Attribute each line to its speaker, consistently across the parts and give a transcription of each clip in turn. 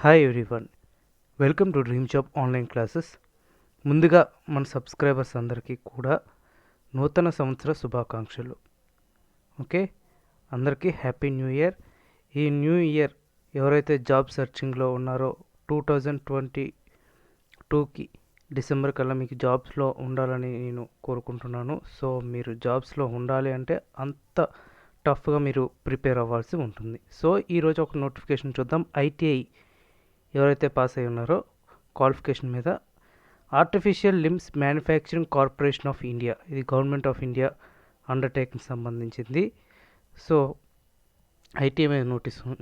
Speaker 1: Hi everyone, welcome to dream job online classes. ముందుగా మన subscribers అందరికీ కూడా నూతన సంవత్సర శుభాకాంక్షలు. ఓకే, అందరికీ హ్యాపీ న్యూ ఇయర్. ఈ న్యూ ఇయర్ ఎవరైతే జాబ్ సర్చింగ్లో ఉన్నారో 2022కి డిసెంబర్ కల్లా మీకు జాబ్స్లో ఉండాలని నేను కోరుకుంటున్నాను. సో మీరు జాబ్స్లో ఉండాలి అంటే అంత టఫ్గా మీరు ప్రిపేర్ అవ్వాల్సి ఉంటుంది. సో ఈరోజు ఒక నోటిఫికేషన్ చూద్దాం. ఐటీఐ ఎవరైతే పాస్ అయి ఉన్నారో క్వాలిఫికేషన్ మీద artificial limbs manufacturing corporation of India, ఇది గవర్నమెంట్ ఆఫ్ ఇండియా అండర్టేకింగ్ సంబంధించింది. సో ఐటీఐ మీద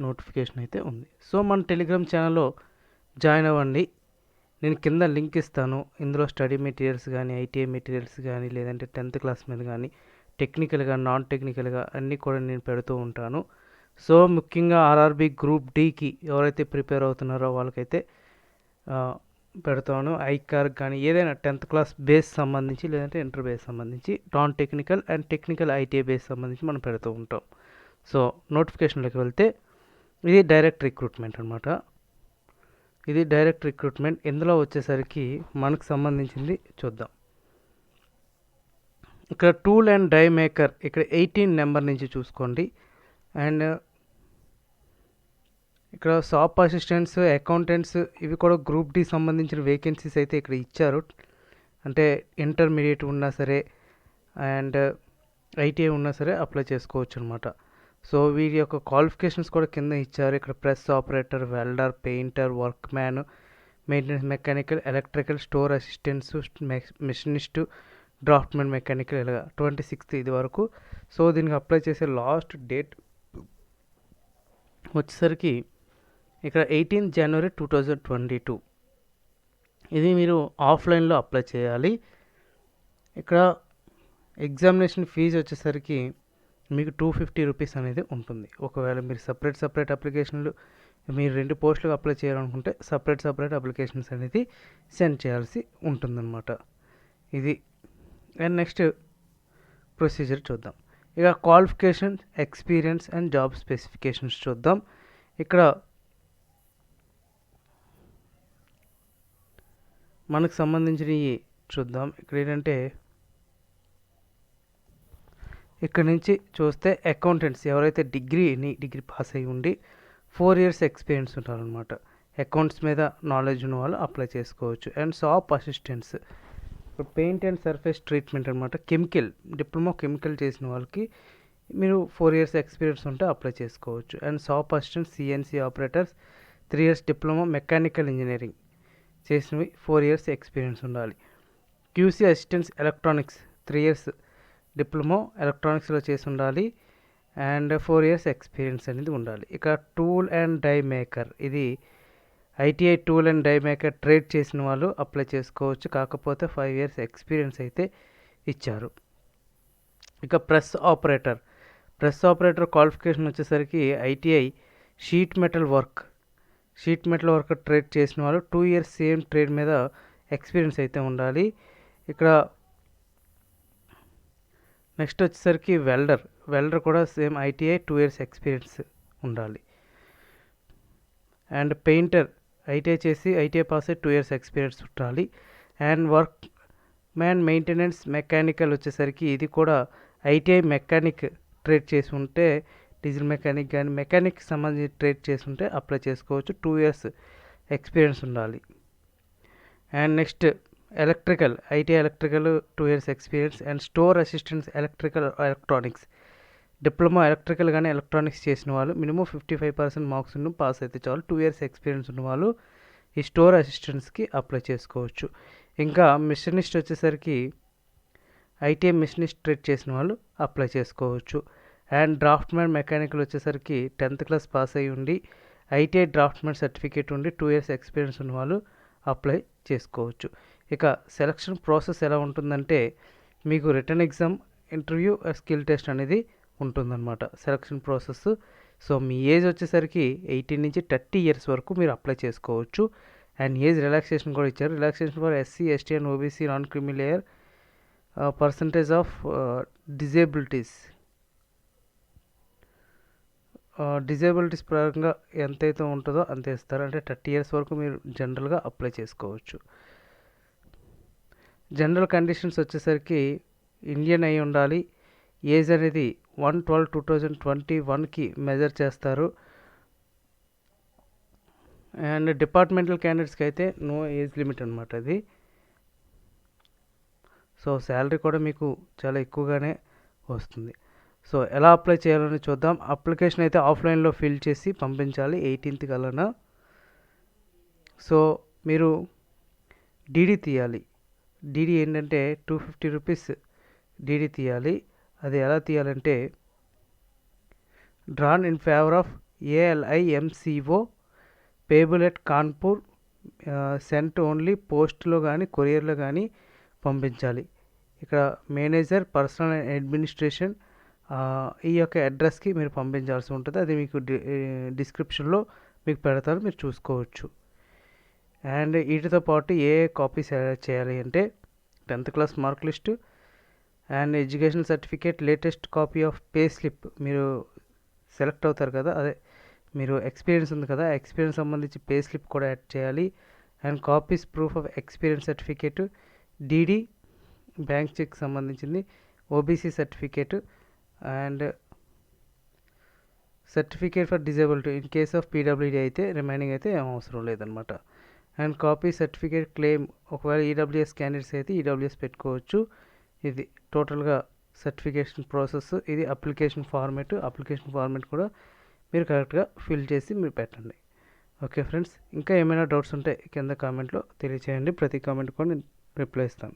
Speaker 1: నోటిఫికేషన్ అయితే ఉంది. సో మన టెలిగ్రామ్ ఛానల్లో జాయిన్ అవ్వండి. నేను కింద లింక్ ఇస్తాను. ఇందులో స్టడీ మెటీరియల్స్ కానీ, ఐటీఐ మెటీరియల్స్ కానీ, లేదంటే 10th క్లాస్ మీద కానీ, టెక్నికల్గా నాన్ టెక్నికల్గా అన్నీ కూడా నేను పెడుతూ ఉంటాను. సో ముఖ్యంగా ఆర్ఆర్బి గ్రూప్ డీకి ఎవరైతే ప్రిపేర్ అవుతున్నారో వాళ్ళకైతే పెడతాను. ఐకార్ కానీ ఏదైనా 10th క్లాస్ బేస్ సంబంధించి, లేదంటే ఇంటర్ బేస్ సంబంధించి, non technical and technical ITI base సంబంధించి మనం పెడుతూ ఉంటాం. సో నోటిఫికేషన్లోకి వెళ్తే ఇది డైరెక్ట్ రిక్రూట్మెంట్ అనమాట. ఇది డైరెక్ట్ రిక్రూట్మెంట్. ఇందులో వచ్చేసరికి మనకు సంబంధించింది చూద్దాం. ఇక్కడ టూల్ అండ్ డై మేకర్, ఇక్కడ 18 నెంబర్ నుంచి చూసుకోండి. అండ్ ఇక్కడ షాప్ అసిస్టెంట్స్, అకౌంటెంట్స్, ఇవి కూడా గ్రూప్ డి సంబంధించిన వేకెన్సీస్ అయితే ఇక్కడ ఇచ్చారు. అంటే ఇంటర్మీడియట్ ఉన్నా సరే అండ్ ఐటీఐ ఉన్నా సరే అప్లై చేసుకోవచ్చు అనమాట. సో వీరి యొక్క క్వాలిఫికేషన్స్ కూడా కింద ఇచ్చారు. ఇక్కడ press operator, welder, painter, work man, maintenance mechanical, electrical, store assistants, machinist, draughtsmen mechanical, ఇలా 26th ఇది వరకు. సో దీనికి అప్లై చేసే లాస్ట్ డేట్ వచ్చేసరికి ఇక్కడ 18 జనవరి 2022. ఇది మీరు ఆఫ్లైన్లో అప్లై చేయాలి. ఇక్కడ ఎగ్జామినేషన్ ఫీజు వచ్చేసరికి మీకు 250 రూపీస్ అనేది ఉంటుంది. ఒకవేళ మీరు సపరేట్ అప్లికేషన్లు, మీరు 2 పోస్టులకు అప్లై చేయాలనుకుంటే సపరేట్ అప్లికేషన్స్ అనేది సెండ్ చేయాల్సి ఉంటుందన్నమాట. ఇది. అండ్ నెక్స్ట్ ప్రొసీజర్ చూద్దాం. ఇక qualification, experience and job specifications చూద్దాం. ఇక్కడ మనకు సంబంధించినవి చూద్దాం. ఇక్కడ ఏంటంటే ఇక్కడ నుంచి చూస్తే అకౌంటెంట్స్ ఎవరైతే డిగ్రీ పాస్ అయ్యి ఉండి 4 years ఎక్స్పీరియన్స్ ఉంటారనమాట. అకౌంట్స్ మీద నాలెడ్జ్ ఉన్న వాళ్ళు అప్లై చేసుకోవచ్చు. అండ్ షాప్ అసిస్టెంట్స్, ఇప్పుడు పెయింట్ అండ్ సర్ఫేస్ ట్రీట్మెంట్ అనమాట, డిప్లొమా కెమికల్ చేసిన వాళ్ళకి మీరు 4 years ఎక్స్పీరియన్స్ ఉంటే అప్లై చేసుకోవచ్చు. And shop assistant, CNC operators 3 years diploma mechanical engineering చేసినవి 4 years ఎక్స్పీరియన్స్ ఉండాలి. QC assistants electronics 3 years diploma ఎలక్ట్రానిక్స్లో చేసి ఉండాలి. అండ్ 4 years ఎక్స్పీరియన్స్ అనేది ఉండాలి. ఇక టూల్ అండ్ డై మేకర్, ఇది ITI tool and die maker trade చేసిన వాళ్ళు అప్లై చేసుకోవచ్చు. కాకపోతే 5 years ఎక్స్పీరియన్స్ అయితే ఇచ్చారు. ఇక ప్రెస్ ఆపరేటర్ క్వాలిఫికేషన్ వచ్చేసరికి ITI sheet metal work trade చేసిన వాళ్ళు 2 years సేమ్ ట్రేడ్ మీద ఎక్స్పీరియన్స్ అయితే ఉండాలి. ఇక్కడ నెక్స్ట్ వచ్చేసరికి వెల్డర్ కూడా సేమ్ ఐటీఐ 2 years ఎక్స్పీరియన్స్ ఉండాలి. అండ్ పెయింటర్ ఐటీఐ పాస్ అయ్యి 2 years ఎక్స్పీరియన్స్ ఉండాలి. And work man, maintenance mechanical వచ్చేసరికి ఇది కూడా ఐటీఐ మెకానిక్ ట్రేడ్ చేసి ఉంటే, డీజిల్ మెకానిక్ కానీ మెకానిక్ సంబంధించి ట్రేడ్ చేసి ఉంటే అప్లై చేసుకోవచ్చు. 2 years ఎక్స్పీరియన్స్ ఉండాలి. And next ITI electrical 2 years experience. And store assistants electronics, diploma electrical కానీ ఎలక్ట్రానిక్స్ చేసిన వాళ్ళు మినిమం 55% మార్క్స్ పాస్ అయితే చాలు. 2 years ఎక్స్పీరియన్స్ ఉన్న వాళ్ళు ఈ స్టోర్ అసిస్టెంట్స్కి అప్లై చేసుకోవచ్చు. ఇంకా మిషనిస్ట్ వచ్చేసరికి ఐటీఐ మిషనిస్ట్ ట్రేడ్ చేసిన వాళ్ళు అప్లై చేసుకోవచ్చు. అండ్ డ్రాఫ్ట్మెన్ మెకానికల్ వచ్చేసరికి 10th క్లాస్ పాస్ అయ్యి ఉండి ఐటీఐ డ్రాఫ్ట్మెన్ సర్టిఫికేట్ ఉండి 2 years ఎక్స్పీరియన్స్ ఉన్న వాళ్ళు అప్లై చేసుకోవచ్చు. ఇక సెలక్షన్ ప్రాసెస్ ఎలా ఉంటుందంటే మీకు return exam, interview, skill test అనేది ఉంటుందన్నమాట సెలక్షన్ ప్రాసెస్. సో మీ ఏజ్ వచ్చేసరికి 18 నుంచి 30 years వరకు మీరు అప్లై చేసుకోవచ్చు. అండ్ ఏజ్ రిలాక్సేషన్ కూడా ఇచ్చారు. Relaxation for SC, ST and OBC, non క్రిమి layer, percentage of disabilities disabilities పరంగా ఎంతైతే ఉంటుందో అంతే ఇస్తారు. అంటే 30 ఇయర్స్ వరకు మీరు జనరల్గా అప్లై చేసుకోవచ్చు. జనరల్ కండిషన్స్ వచ్చేసరికి ఇండియన్ అయి ఉండాలి. ఏజ్ అనేది 1/12/2021కి మెజర్ చేస్తారు. అండ్ డిపార్ట్మెంటల్ క్యాండిడేట్స్కి అయితే నో ఏజ్ లిమిట్ అనమాట అది. సో శాలరీ కూడా మీకు చాలా ఎక్కువగానే వస్తుంది. సో ఎలా అప్లై చేయాలని చూద్దాం. అప్లికేషన్ అయితే ఆఫ్లైన్లో ఫిల్ చేసి పంపించాలి 18th కల్లా. సో మీరు డీడీ తీయాలి. డీడీ ఏంటంటే 250 రూపీస్ డీడీ తీయాలి. అది ఎలా తీయాలంటే drawn in favour of ALIMCO payable at Kanpur sent only పోస్ట్లో కానీ కొరియర్లో కానీ పంపించాలి. ఇక్కడ మేనేజర్ పర్సనల్ అడ్మినిస్ట్రేషన్ ఈ యొక్క అడ్రస్కి మీరు పంపించాల్సి ఉంటుంది. అది మీకు డిస్క్రిప్షన్లో మీకు పెడతారు, మీరు చూసుకోవచ్చు. అండ్ వీటితో పాటు ఏ కాపీస్ చేయాలి అంటే 10th class mark list and education certificate, latest copy of pay slip. మీరు సెలెక్ట్ అవుతారు కదా, అదే మీరు ఎక్స్పీరియన్స్ ఉంది కదా, ఎక్స్పీరియన్స్ సంబంధించి పే స్లిప్ కూడా యాడ్ చేయాలి. And copies proof of experience certificate, DD bank cheque సంబంధించింది, OBC certificate and certificate for disability in case of PWD అయితే రిమైనింగ్ అయితే ఏం అవసరం లేదనమాట. అండ్ కాపీ సర్టిఫికేట్ క్లెయిమ్, ఒకవేళ ఈడబ్ల్యూఎస్ క్యాండిడేట్స్ అయితే ఈడబ్ల్యూఎస్ పెట్టుకోవచ్చు. ఇది టోటల్గా సర్టిఫికేషన్ ప్రాసెస్. ఇది అప్లికేషన్ ఫార్మేట్ కూడా మీరు కరెక్ట్గా ఫిల్ చేసి మీరు పెట్టండి. ఓకే ఫ్రెండ్స్, ఇంకా ఏమైనా డౌట్స్ ఉంటే కింద కామెంట్లో తెలియచేయండి. ప్రతి కామెంట్ కూడా నేను రిప్లై ఇస్తాను.